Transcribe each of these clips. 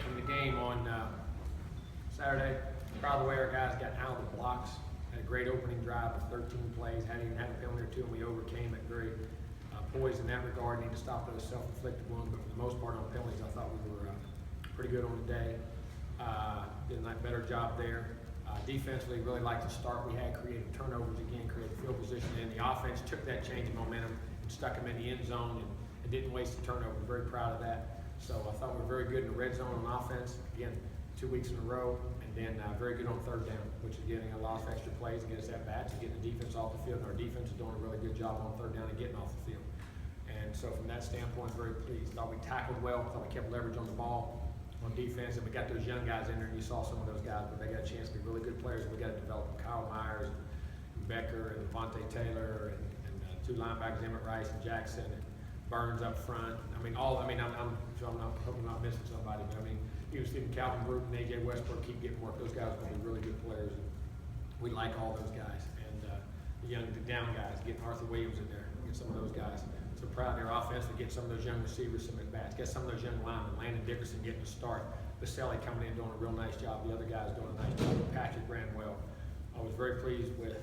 in the game on Saturday. Proud of the way our guys got out of the blocks. Had a great opening drive of 13 plays. Hadn't even had a penalty or two, and we overcame it. Very poised in that regard. Need to stop those self-inflicted ones, but for the most part on penalties, I thought we were pretty good on the day. Did a better job there. Defensively, really liked the start we had, created turnovers again, created field position, and the offense took that change of momentum and stuck them in the end zone and didn't waste a turnover. Very proud of that. So I thought we were very good in the red zone on offense. Again, 2 weeks in a row, and then very good on third down, which is getting a lot of extra plays and getting us at bats and getting the defense off the field. And our defense is doing a really good job on third down and getting off the field. And so from that standpoint, very pleased. Thought we tackled well. Thought we kept leverage on the ball on defense, and we got those young guys in there, and you saw some of those guys, but they got a chance to be really good players. We got to develop Kyle Myers, and Becker, and Devontae Taylor, and two linebackers, Emmett Rice and Jackson, and Burns up front. I'm hoping I'm not missing somebody, but even Stephen Calvin Group and AJ Westbrook keep getting work. Those guys are going to be really good players. And we like all those guys, and the down guys, getting Arthur Williams in there, get some of those guys. So proud of their offense to get some of those young receivers some at bats, get some of those young linemen, Landon Dickerson getting a start, Baselli coming in doing a real nice job, the other guys doing a nice job, Patrick ran well. I was very pleased with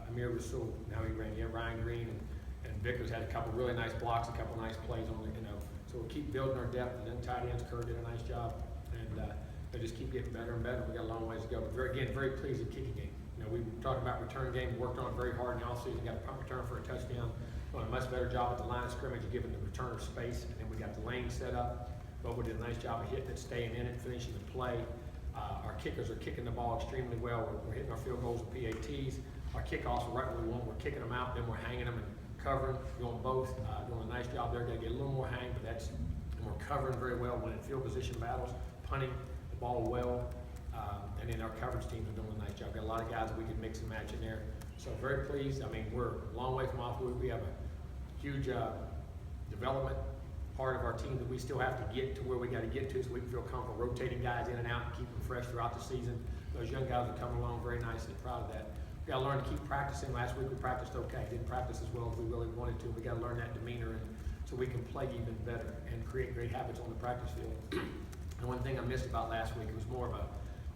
Amir Rasul, how he ran. Yeah, Ryan Green and Vickers had a couple really nice blocks, a couple nice plays on it, So we'll keep building our depth, and then tight ends, Kerr did a nice job, and they just keep getting better and better. We got a long ways to go, but very pleased with kicking game. We talked about return game, worked on it very hard in the offseason, got a punt return for a touchdown. Doing a much better job at the line of scrimmage, giving the returner space, and then we got the lane set up. Bobo did a nice job of hitting it, staying in it, finishing the play. Our kickers are kicking the ball extremely well. We're hitting our field goals with PATs. Our kickoffs are right where we want. We're kicking them out, then we're hanging them and covering, doing both. Doing a nice job there. Got to get a little more hang, but and we're covering very well, winning field position battles, punting the ball well, and then our coverage teams are doing a nice job. Got a lot of guys that we can mix and match in there. So very pleased. We're a long way from off. We have a huge development part of our team that we still have to get to where we got to get to, so we can feel comfortable rotating guys in and out and keep them fresh throughout the season. Those young guys are coming along very nicely. Proud of that. We got to learn to keep practicing. Last week we practiced okay. Didn't practice as well as we really wanted to. We got to learn that demeanor, and so we can play even better and create great habits on the practice field. And one thing I missed about last week, it was more of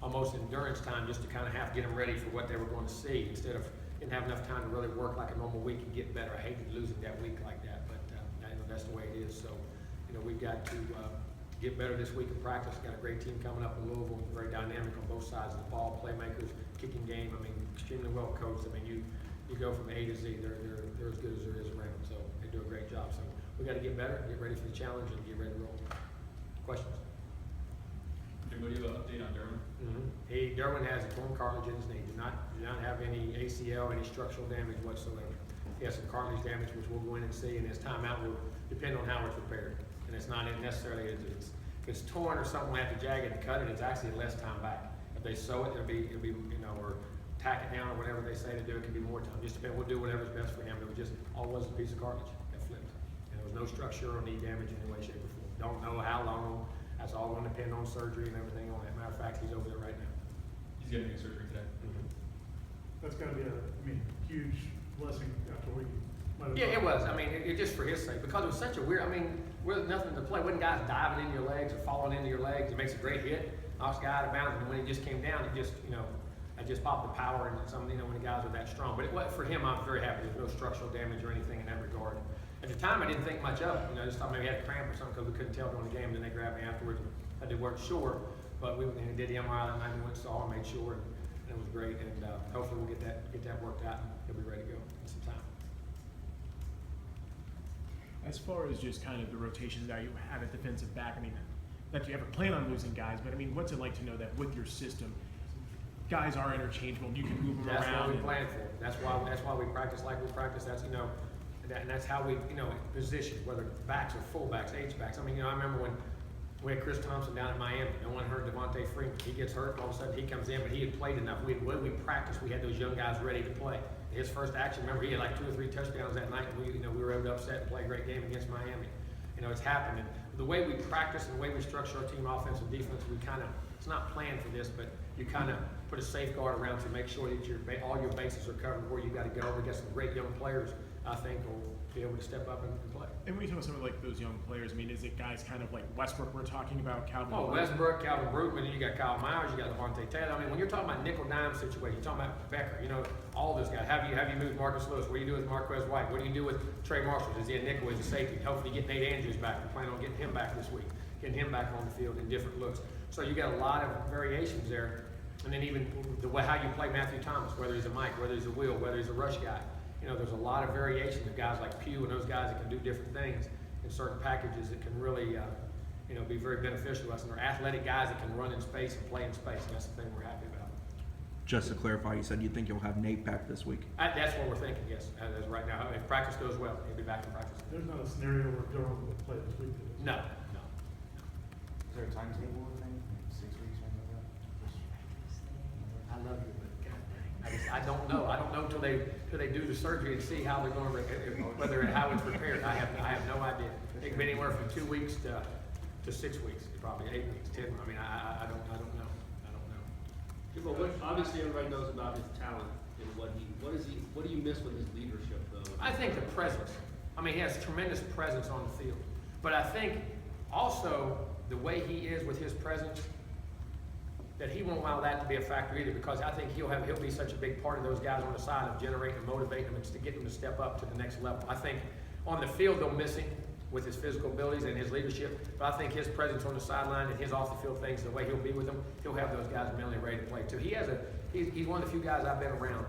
almost endurance time, just to kind of have to get them ready for what they were going to see, instead of didn't have enough time to really work like a normal week and get better. I hated losing that week like that, but that's the way it is. So, we've got to get better this week in practice. Got a great team coming up in Louisville, very dynamic on both sides of the ball, playmakers, kicking game. Extremely well coached. You go from A to Z. They're as good as there is around. So they do a great job. So we got to get better, get ready for the challenge, and get ready to roll. Questions? Anybody have an update on Derwin? Derwin has a torn cartilage in his knee. Do not have any ACL, any structural damage whatsoever. He has some cartilage damage, which we'll go in and see, and his timeout will depend on how it's repaired. And it's not necessarily, if it's torn or something, we have to jag it and cut it, it's actually less time back. If they sew it, it'll be or tack it down or whatever they say to do, it can be more time. Just depend, we'll do whatever's best for him. It was all it was a piece of cartilage that flipped. And there was no structure or knee damage in any way, shape, or form. Don't know how long. That's all going to depend on surgery and everything on it. Matter of fact, he's over there right now. He's getting surgery today. That's got to be a huge blessing after we. Yeah, it was. It just for his sake, because it was such a weird. With nothing to play, wasn't guys diving into your legs or falling into your legs. It makes a great hit, knocks the guy out of bounds, and when he just came down, it just popped the power and some. When the guys are that strong. But for him, I'm very happy. There's no structural damage or anything in that regard. At the time, I didn't think much of it. I just thought maybe he had a cramp or something, because we couldn't tell during the game. And then they grabbed me afterwards. They weren't sure, but we did the MRI that night. We went and saw and made sure, and it was great. And hopefully we'll get that worked out, and he'll be ready to go in some time. As far as just kind of the rotations that you have at defensive back, that you have a plan on losing guys, but what's it like to know that with your system, guys are interchangeable, you can move them that's around? That's what we plan for. That's why we practice like we practice. And that's how we position, whether backs or fullbacks, H-backs. I remember when we had Chris Thompson down in Miami. No one heard Devontae Freeman. He gets hurt, all of a sudden he comes in, but he had played enough. When we practiced, we had those young guys ready to play. His first action, remember, he had like 2 or 3 touchdowns that night, and we were able to upset and play a great game against Miami. It's happened. And the way we practice and the way we structure our team offense and defense, it's not planned for this, but you kind of put a safeguard around to make sure that all your bases are covered where you got to go. We got some great young players, I think, will be able to step up and play. And when you talk about some of like those young players, I mean, is it guys kind of like Westbrook we're talking about, Calvin? Oh, Westbrook, Calvin Brookman, you got Kyle Myers, you got Levante Taylor. I mean, when you're talking about nickel dime situation, you're talking about Becker, all those guys. Have you moved Marcus Lewis? What do you do with Marquez White? What do you do with Trey Marshall? Is he a nickel? Is he a safety? Hopefully get Nate Andrews back. We're planning on getting him back this week, getting him back on the field in different looks. So you got a lot of variations there. And then even the way how you play Matthew Thomas, whether he's a Mike, whether he's a Will, whether he's a rush guy. There's a lot of variations of guys like Pugh and those guys that can do different things in certain packages that can really, be very beneficial to us. And they're athletic guys that can run in space and play in space, and that's the thing we're happy about. Just to clarify, you said you think you'll have Nate back this week? That's what we're thinking, yes, as right now. If practice goes well, he'll be back in practice. There's not a scenario where Durham will play this week. is there? No. Is there a timetable or anything? 6 weeks or something like that? I love you, but God dang. I don't know. I don't know till they do the surgery and see how they're going to, how it's repaired. I have no idea. It can be anywhere from 2 weeks to 6 weeks, probably 8 weeks, 10. I mean, I don't know. Jimbo, obviously everybody knows about his talent and what do you miss with his leadership though? I think the presence. I mean, he has tremendous presence on the field. But I think also the way he is with his presence, that he won't allow that to be a factor either, because I think he'll be such a big part of those guys on the side of generating and motivating them and to get them to step up to the next level. I think on the field they'll miss him with his physical abilities and his leadership, but I think his presence on the sideline and his off the field things, the way he'll be with them, he'll have those guys mentally ready to play too. He's one of the few guys I've been around,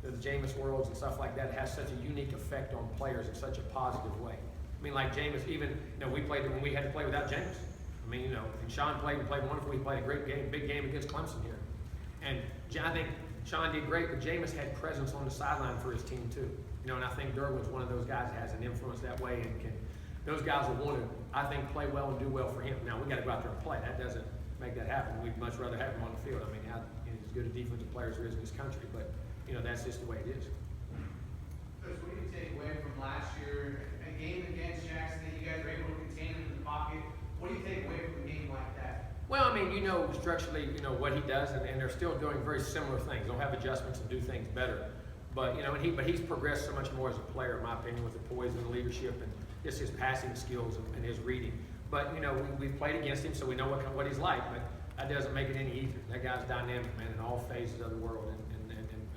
the Jameis worlds and stuff like that, has such a unique effect on players in such a positive way. I mean, like Jameis, even, we played when we had to play without Jameis. I mean, and Sean played wonderfully. He played a great game, big game against Clemson here. And I think Sean did great, but Jameis had presence on the sideline for his team too. And I think Derwin's one of those guys that has an influence that way, and those guys will want to, I think, play well and do well for him. Now, we got to go out there and play. That doesn't make that happen. We'd much rather have him on the field. I mean, he's as good a defensive player as there is in this country, but, that's just the way it is. Coach, what do you take away from last year, a game against Jackson that you guys were able to contain him in the pocket? What do you take away from a game like that? Well, I mean, structurally, what he does, and they're still doing very similar things. They'll have adjustments and do things better. But, but he's progressed so much more as a player, in my opinion, with the poise and the leadership and just his passing skills and his reading. But, we've played against him, so we know what he's like, but that doesn't make it any easier. That guy's dynamic, man, in all phases of the world and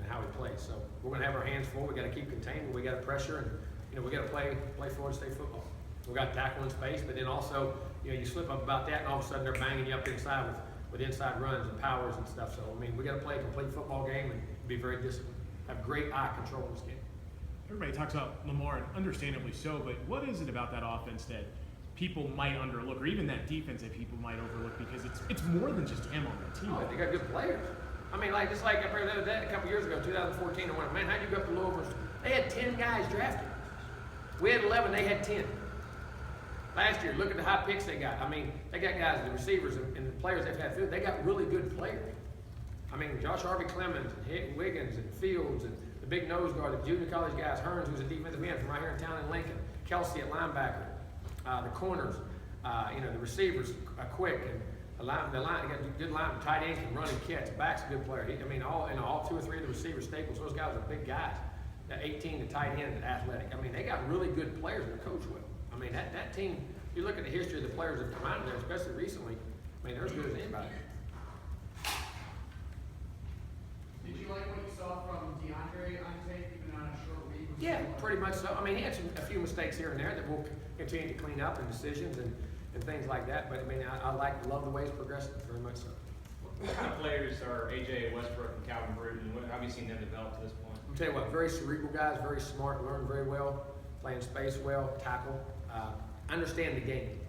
how he plays. So we're going to have our hands full. We got to keep containing. We got to pressure, and we got to play Florida State football. We got to tackle in space, but then also, you slip up about that, and all of a sudden they're banging you up inside with inside runs and powers and stuff. So I mean, we got to play a complete football game and be very disciplined. Have great eye control in this game. Everybody talks about Lamar, and understandably so, but what is it about that offense that people might underlook, or even that defense that people might overlook, because it's more than just him on that team? Oh, they got good players. I mean, just like I heard that a couple years ago, 2014, I went, man, how'd you go up to Louisville? They had 10 guys drafted. We had 11, they had 10. Last year, look at the high picks they got. I mean, they got guys, the receivers and the players they've had through. They got really good players. I mean, Josh Harvey Clemens and Wiggins and Fields and the big nose guard, the junior college guys, Hearns, who's a defensive end from right here in town in Lincoln, Kelsey at linebacker, the corners, the receivers, Quick, and the line, they got good line, tight ends can run and catch. Back's a good player. All 2 or 3 of the receivers, Staples, those guys are big guys. That 18, the tight end, and athletic. I mean, they got really good players and they're coached well. I mean, that team, if you look at the history of the players that have come out of there, especially recently, I mean, they're as good as anybody. Did you like what you saw from DeAndre on tape, even on a short week? Yeah, pretty much so. I mean, he had a few mistakes here and there that we'll continue to clean up, and decisions and things like that. But I mean, I love the way he's progressing, very much so. What kind of players are AJ Westbrook and Calvin Bruton? How have you seen them develop to this point? I'll tell you what, very cerebral guys, very smart, learn very well, playing space well, tackle, understand the game.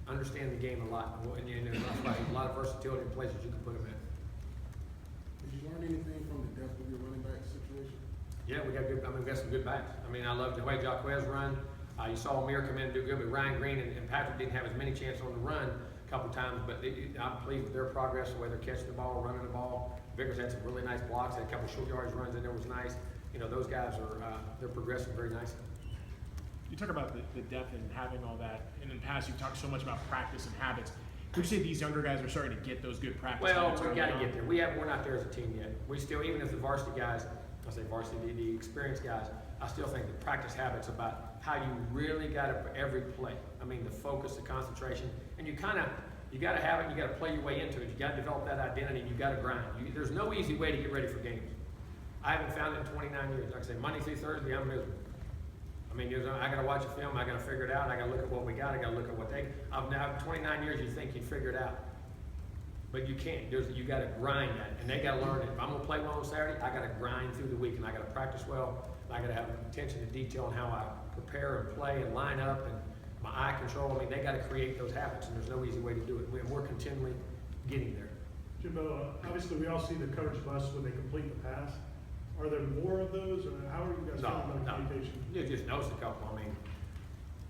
Understand the game a lot. And there's a lot of versatility in places you can put them in. Did you learn anything from the depth of your running back situation? Yeah, we got some good backs. I mean, I love the way Jaquez run. You saw Amir come in and do good, but Ryan Green and Patrick didn't have as many chances on the run a couple times, but I'm pleased with their progress, the way they're catching the ball, running the ball. Vickers had some really nice blocks, had a couple short yardage runs in there, was nice. Those guys they're progressing very nicely. You talk about the depth and having all that, and in the past you've talked so much about practice and habits. would you say these younger guys are starting to get those good practice Well, habits we early gotta on? get there. We're not there as a team yet. We still, even if the varsity guys, I say varsity, the experienced guys, I still think the practice habits about how you really gotta, every play. I mean, the focus, the concentration, and you gotta have it, you gotta play your way into it. You gotta develop that identity, and you gotta grind. There's no easy way to get ready for games. I haven't found it in 29 years. Like I say, Monday through Thursday, I'm miserable. I mean, I gotta watch a film, I gotta figure it out, I gotta look at what we got, I gotta look at what I've now, 29 years, you think you'd figure it out. But you can't, you gotta grind that, and they gotta learn it. If I'm gonna play well on Saturday, I gotta grind through the week, and I gotta practice well, and I gotta have attention to detail on how I prepare and play and line up, and my eye control. I mean, they gotta create those habits, and there's no easy way to do it. We're continually getting there. Jimbo, obviously, we all see the coverage bus when they complete the pass. Are there more of those, or how are you guys feeling about communication? You just notice a couple. I mean,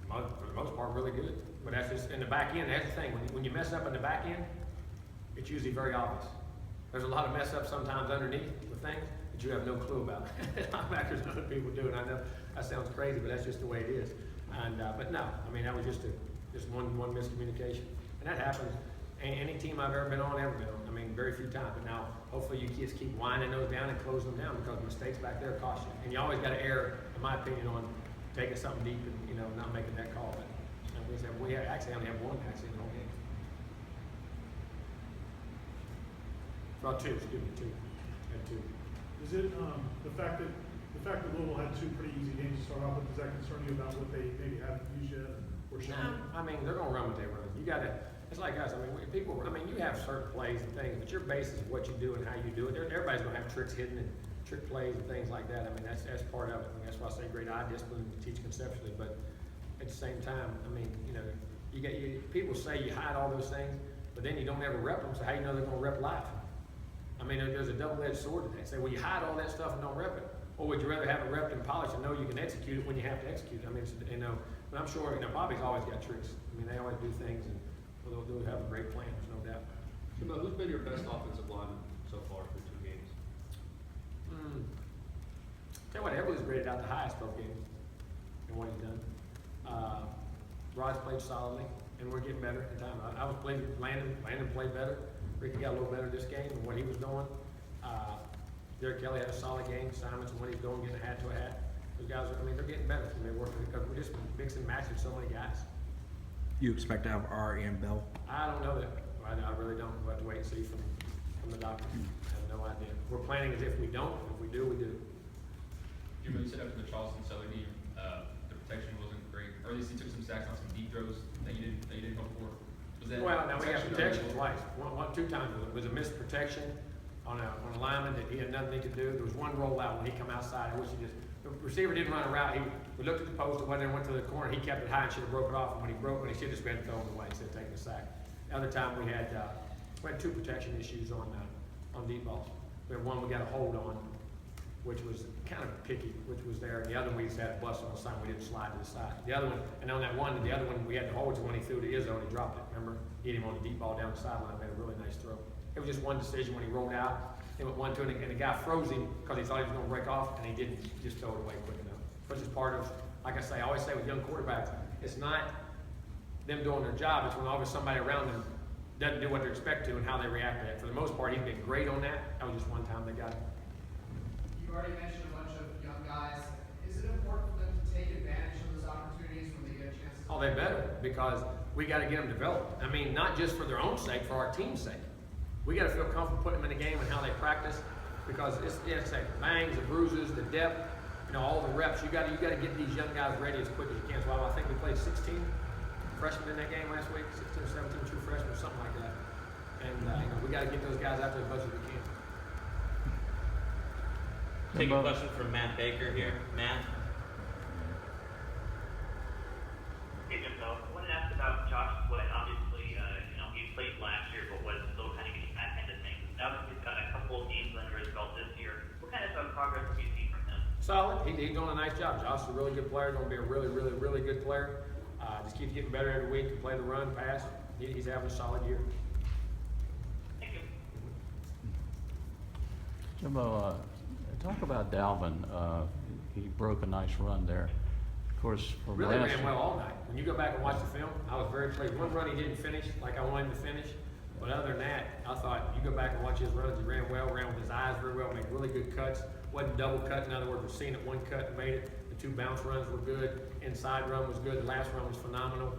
for the most part, really good. But that's just, in the back end, that's the thing. When you mess up in the back end, it's usually very obvious. There's a lot of mess up sometimes underneath with things that you have no clue about. Linebackers and other people do, and I know that sounds crazy, but that's just the way it is. And, but no, I mean, that was just one miscommunication. And that happens. Any team I've ever been on, I mean, very few times. But now, hopefully you kids keep winding those down and closing them down, because mistakes back there cost you. And you always got to err, in my opinion, on taking something deep and, not making that call. But we actually only have one in the whole game. Well, two. Had two. Is it, the fact that Louisville had two pretty easy games to start off with, does that concern you about what they maybe haven't used yet or shown? No, I mean, they're gonna run what they run. You gotta, it's like us, I mean, you have certain plays and things, but your base is what you do and how you do it. Everybody's gonna have tricks hidden and trick plays and things like that. I mean, that's part of it. I mean, that's why I say great eye discipline to teach conceptually, but at the same time, I mean, people say you hide all those things, but then you don't ever rep them, so how you know they're gonna rep live? I mean, there's a double-edged sword to that. Say, well, you hide all that stuff and don't rep it. Or would you rather have it repped and polished and know you can execute it when you have to execute it? I mean, but I'm sure, Bobby's always got tricks. I mean, they always do things, and they'll have a great plan, there's no doubt. Jimbo, who's been your best offensive lineman so far through 2 games? Tell you what, Everly's rated out the highest both games in what he's done. Rod's played solidly, and we're getting better in time. Landon played better. Ricky got a little better this game than what he was doing. Derek Kelly had a solid game. Simon's and what he's doing, getting a hat to a hat. Those guys are, they're getting better. They're working, because we're just mixing and matching so many guys. You expect to have R and Bell? I don't know that. I really don't. We'll have to wait and see from the doctor. I have no idea. We're planning as if we don't. If we do, we do. Jimbo, you said after the Charleston Southern game, the protection wasn't great, or at least he took some sacks on some deep throws that you didn't go for. Was that Well, now we got protection or- twice. Two times. It was a missed protection on a lineman that he had nothing he could do. There was one rollout when he come outside. I wish the receiver didn't run a route. We looked at the post, and went to the corner. He kept it high and should have broke it off. And when he should have just been thrown away instead of taking the sack. The other time we had 2 protection issues on deep balls. We had one we got a hold on, which was kind of picky, which was there. And the other one we just had a bust on the side. We didn't slide to the side. The other one, and on that one, the other one we had to hold to when he threw to Izzo and he dropped it. Remember? He hit him on the deep ball down the sideline. Made a really nice throw. It was just one decision when he rolled out. He went 1-2, and the guy froze him because he thought he was going to break off, and he didn't. He just throw it away quick enough. Which is part of, like I say, I always say with young quarterbacks, it's not them doing their job. It's when always somebody around them doesn't do what they're expected to and how they react to it. For the most part, he's been great on that. That was just one time they got it. You already mentioned a bunch of young guys. Is it important for them to take advantage of those opportunities when they get a chance to? Oh, they better, because we got to get them developed. I mean, not just for their own sake, for our team's sake. We got to feel comfortable putting them in the game and how they practice, because it's like bangs, the bruises, the depth, all the reps. You got to get these young guys ready as quick as you can. So I think we played 16 freshmen in that game last week, 16 or 17 true freshmen, something like that. And we got to get those guys out there as much as we can. Take a question from Matt Baker here. Matt? Hey, Jimbo. I wanted to ask about Josh Sweat. Obviously, he played last year, but was still kind of getting back into things. Now that he's got a couple of games under his belt this year, what kind of progress have you seen from him? Solid. He's doing a nice job. Josh is a really good player. Going to be a really, really, really good player. Just keeps getting better every week. Can play the run, pass. He's having a solid year. Thank you. Jimbo, talk about Dalvin. He broke a nice run there. Of course, from Really last ran well all night. When you go back and watch the film, I was very pleased. One run he didn't finish like I wanted him to finish, but other than that, I thought you go back and watch his runs, he ran well, ran with his eyes very well, made really good cuts. Wasn't double cut, in other words, we're seeing it one cut and made it. The two bounce runs were good. Inside run was good. The last run was phenomenal.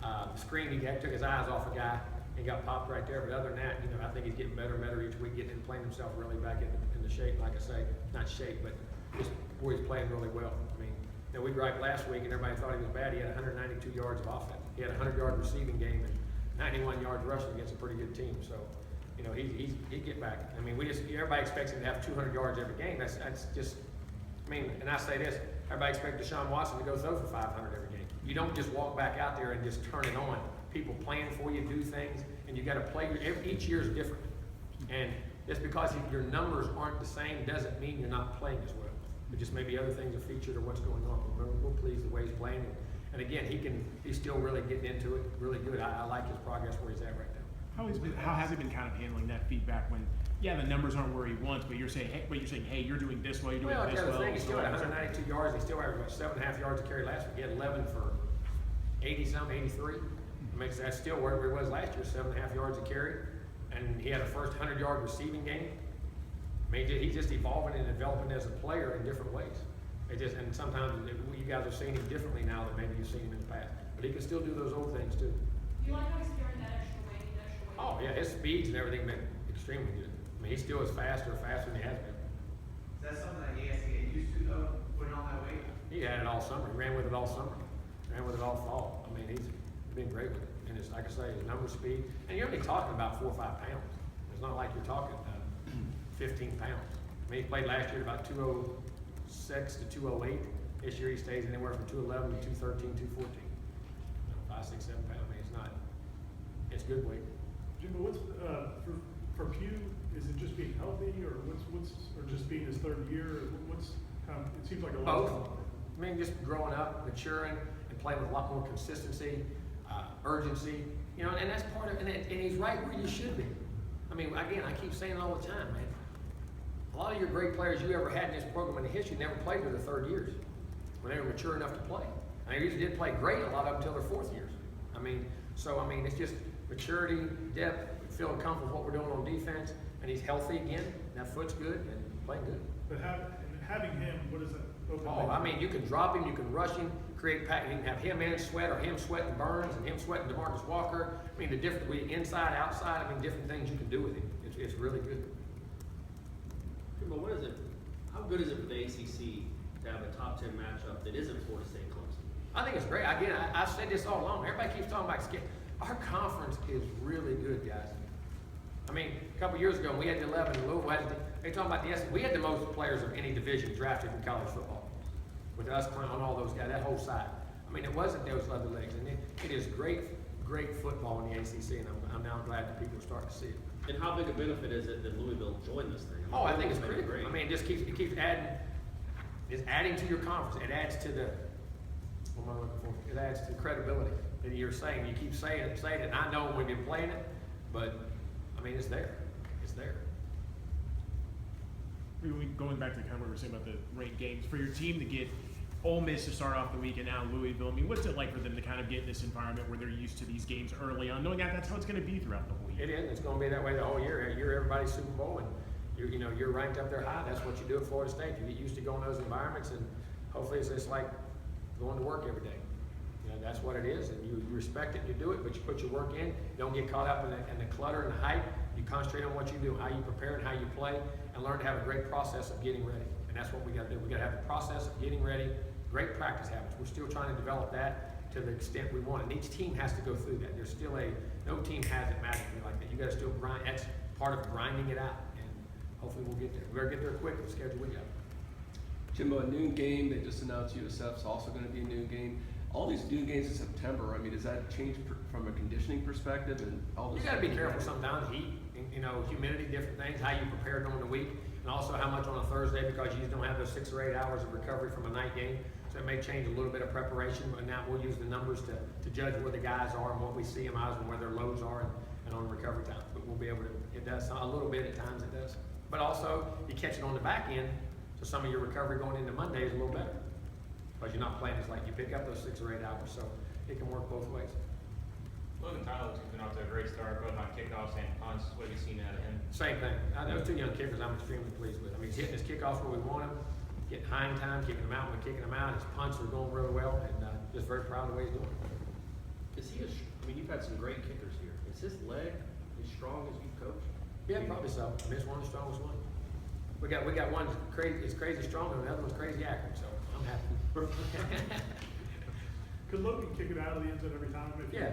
The screen, he took his eyes off a guy and got popped right there. But other than that, I think he's getting better and better each week, getting and playing himself really back in the shape, like I say, not shape, but just where he's playing really well. I mean, we griped last week and everybody thought he was bad. He had 192 yards of offense. He had a 100-yard receiving game and 91 yards rushing against a pretty good team. So, he'd get back. I mean, everybody expects him to have 200 yards every game. That's just, and I say this, everybody expects Deshaun Watson to go throw for 500 every game. You don't just walk back out there and just turn it on. People plan for you, do things, and you got to play. Each year is different. And just because your numbers aren't the same doesn't mean you're not playing as well. But just maybe other things are featured or what's going on. We're pleased the way he's playing. And again, he's still really getting into it, really good. I like his progress where he's at right now. How has he been kind of handling that feedback when, the numbers aren't where he wants, but you're saying, hey, you're doing this well, you're doing this well. The thing, he still had 192 yards. He still averaged about 7.5 yards a carry last week. He had 11 for 80-something, 83. That's still where he was last year, 7.5 yards a carry. And he had a first 100-yard receiving game. He's just evolving and developing as a player in different ways. And sometimes you guys are seeing him differently now than maybe you've seen him in the past. But he can still do those old things too. Do you like how he's carrying that extra weight? Oh yeah, his speeds and everything been extremely good. He still is faster than he has been. Is that something that he has to get used to though, putting on that weight? He had it all summer. He ran with it all summer. Ran with it all fall. He's been great with it. And it's like I say, his number speed. And you're only talking about 4 or 5 pounds. It's not like you're talking 15 pounds. He played last year at about 206 to 208. This year he stays anywhere from 211 to 213, 214. 5, 6, 7 pounds. It's good weight. Jimbo, what's for Pugh? Is it just being healthy, or or just being his third year? It seems like a lot. Both. Just growing up, maturing, and playing with a lot more consistency, urgency. And that's part of it. And he's right where you should be. Again, I keep saying it all the time, man. A lot of your great players you ever had in this program in the history never played with their third years when they were mature enough to play. They usually did play great, a lot of them until their fourth years. It's just maturity, depth, feeling comfortable with what we're doing on defense, and he's healthy again. And that foot's good and playing good. But having him, what does that open? You can drop him, you can rush him, create pack. You can have him and Sweat, or him sweating Burns, and him sweating DeMarcus Walker. The difference between inside, outside. Different things you can do with him. It's really good. Jimbo, how good is it for the ACC to have a top 10 matchup that isn't Florida State Clemson? I think it's great. Again, I've said this all along. Everybody keeps talking about our conference is really good, guys. A couple years ago, we had the 11. Louisville had they talking about the SEC. We had the most players of any division drafted in college football. With us on all those guys, that whole side. It wasn't those other legs. And it is great football in the ACC, and I'm now glad that people are starting to see it. And how big a benefit is it that Louisville joined this thing? I think it's pretty great. It just keeps adding. It's adding to your conference. It adds to the. What am I looking for? It adds to the credibility that you're saying. You keep saying it. And I know we've been playing it, but it's there. It's there. Going back to kind of what we were saying about the ranked games, for your team to get Ole Miss to start off the week and now Louisville, what's it like for them to kind of get in this environment where they're used to these games early on, knowing that that's how it's going to be throughout the whole year? It is. It's going to be that way the whole year. You're everybody's Super Bowl, and you're ranked up there high. That's what you do at Florida State. You get used to going to those environments, and hopefully it's just like going to work every day. That's what it is, and you respect it, you do it, but you put your work in. You don't get caught up in the clutter and the hype. You concentrate on what you do, how you prepare and how you play, and learn to have a great process of getting ready. And that's what we got to do. We got to have the process of getting ready, great practice habits. We're still trying to develop that to the extent we want. And each team has to go through that. There's still no team has it magically like that. You got to still grind. That's part of grinding it out. And hopefully we'll get there. We better get there quick with the schedule we got. Jimbo, a noon game. They just announced USF's also going to be a noon game. All these noon games in September. Does that change from a conditioning perspective and all this? You got to be careful sometimes. Heat, humidity, different things. How you prepare during the week, and also how much on a Thursday because you just don't have those 6 or 8 hours of recovery from a night game. So it may change a little bit of preparation. But now we'll use the numbers to judge where the guys are and what we see them as and where their lows are and on recovery time. But we'll be able to. It does a little bit at times. It does. But also you catch it on the back end, so some of your recovery going into Monday is a little better. Because you're not playing, it's like you pick up those 6 or 8 hours, so it can work both ways. Logan Tyler's been off to a great start, both on kickoffs and punts. What have you seen out of him? Same thing. Those 2 young kickers I'm extremely pleased with. I mean, he's hitting his kickoffs where we want him, getting hang time, kicking them out when we're kicking them out. His punts are going really well, and just very proud of the way he's doing it. Is he I mean, you've had some great kickers here. Is his leg as strong as you've coached? Yeah, probably so. I mean, it's one of the strongest ones. We got one that's crazy, it's crazy strong, and the other one's crazy accurate, so I'm happy. Could Logan kick it out of the end zone every time? Yeah.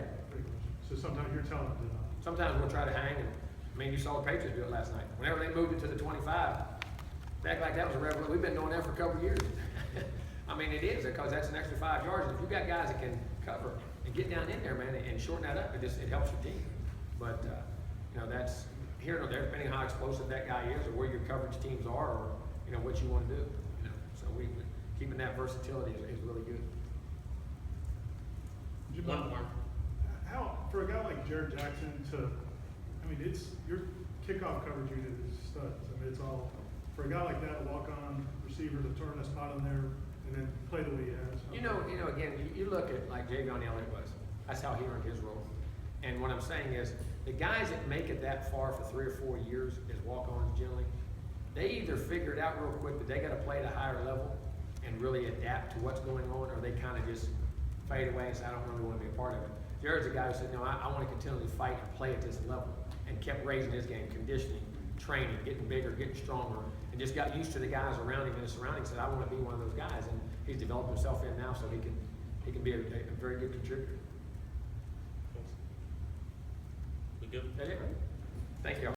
So sometimes you're telling him to not. Sometimes we'll try to hang, and, I mean, you saw the Patriots do it last night. Whenever they moved it to the 25, act like that was a revolution. We've been doing that for a couple of years. I mean, it is, because that's an extra 5 yards. And if you got guys that can cover and get down in there, man, and shorten that up, it helps your team. But, you know, that's here and there, depending on how explosive that guy is, or where your coverage teams are, or, you know, what you want to do. You know, so keeping that versatility is really good. One more. How, for a guy like Jared Jackson I mean, your kickoff coverage unit is studs. I mean, it's all, for a guy like that, a walk-on receiver to turn a spot on there and then play the way he has. You know, again, you look at like Javion Elliott was. That's how he earned his role. And what I'm saying is, the guys that make it that far for 3 or 4 years as walk-ons generally, they either figure it out real quick that they got to play at a higher level and really adapt to what's going on, or they kind of just fade away and say, I don't really want to be a part of it. Jared's a guy who said, no, I want to continually fight and play at this level, and kept raising his game, conditioning, training, getting bigger, getting stronger, and just got used to the guys around him and his surroundings. Said, I want to be one of those guys, and he's developed himself in now, so he can be a very good contributor. We good? That's it. Thank you.